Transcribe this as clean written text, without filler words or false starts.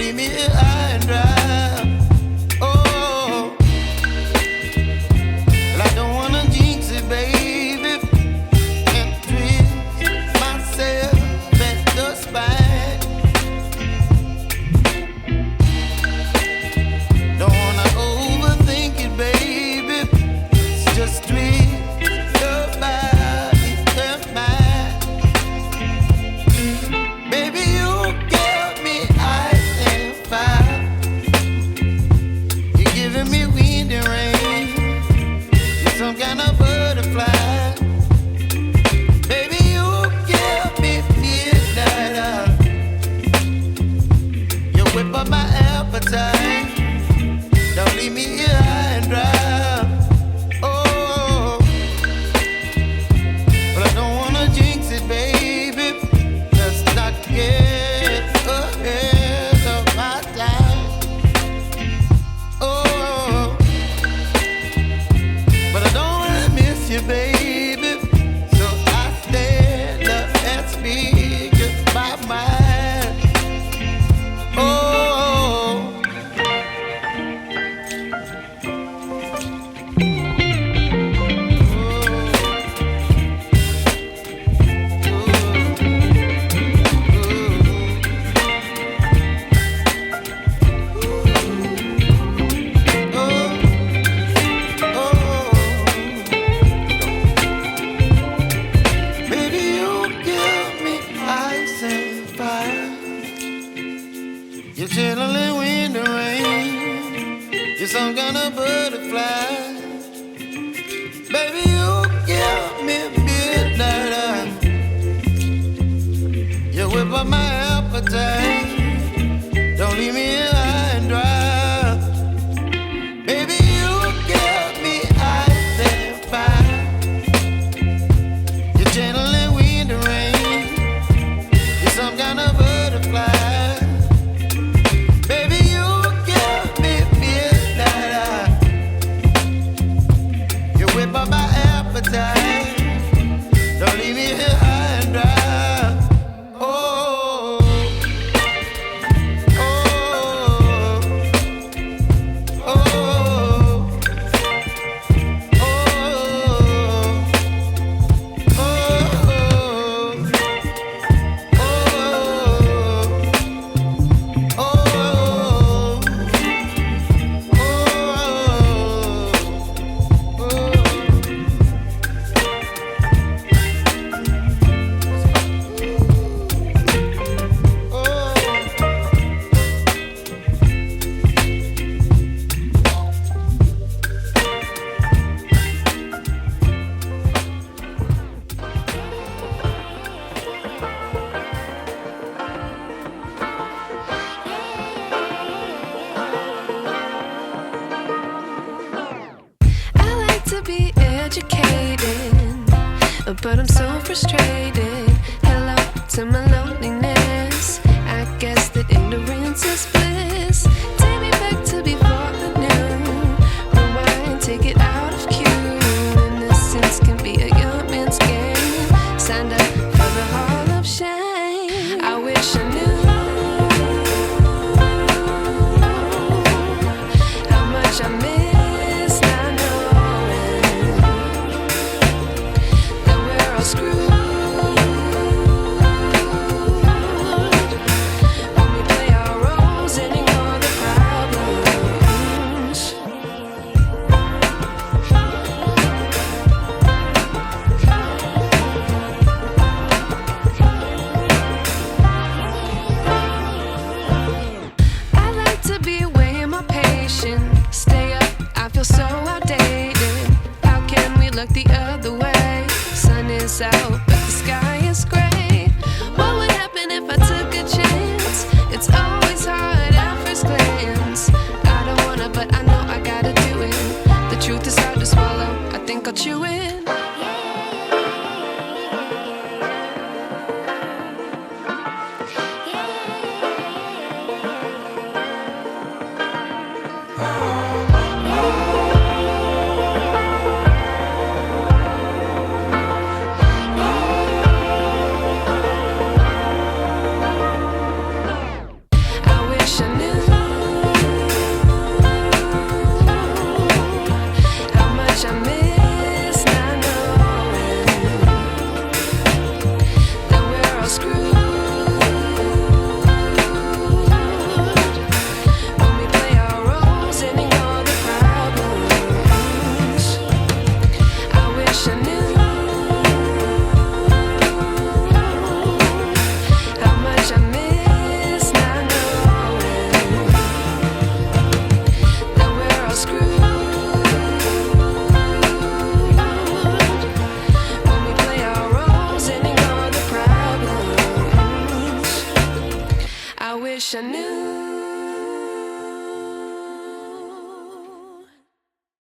leave me here high and dry. Oh, well, I don't wanna jinx it, baby, and twist myself at the spine. Don't wanna overthink it, baby. It's just twist your body and mine. Baby, you give me ice and fire. You're giving me wind and rain. You're some kind of butterfly. Baby, you give me midnight. You whip up my appetite. Don't leave me here high and dry. Oh, but I don't wanna jinx it, baby. Let's not get ahead of my time. Oh, but I don't wanna miss you, baby. So I stand up and speak my mind. Oh. Baby, you give me ice and fire. You're chilling wind and rain. You're some kind of butterfly. Baby, you give me midnight. You whip up my appetite. Don't leave me here high and dry. Baby, you give me ice and fire. You're channeling wind and rain. You're some kind of butterfly. Baby, you give me midnight. You whip up my appetite. Don't leave me here high and dry. Oh, oh, oh, oh, I like to be educated, but I'm so frustrated. Hello to my loneliness. I guess that ignorance is bliss. Take me back to before I knew. Rewind, take it out of cue. Innocence can be a young man's game. Signed up for the hall of shame. I wish I knew how much I miss not knowing that we're all screwed when we play our roles and ignore the problems. I like to be way more patient. Stay up, I feel so outdated. How can we look the other way? Sun is out, but the sky is gray. What would happen if I took a chance? It's always hard at first glance. I don't wanna, but I know I gotta do it. The truth is hard to swallow. I think I'll chew it. wish I knew how much I miss not knowing that we're all screwed when we play our roles and ignore the problems. I wish I knew how much I miss not knowing that we're all screwed when we play our roles and ignore the problems. I wish I knew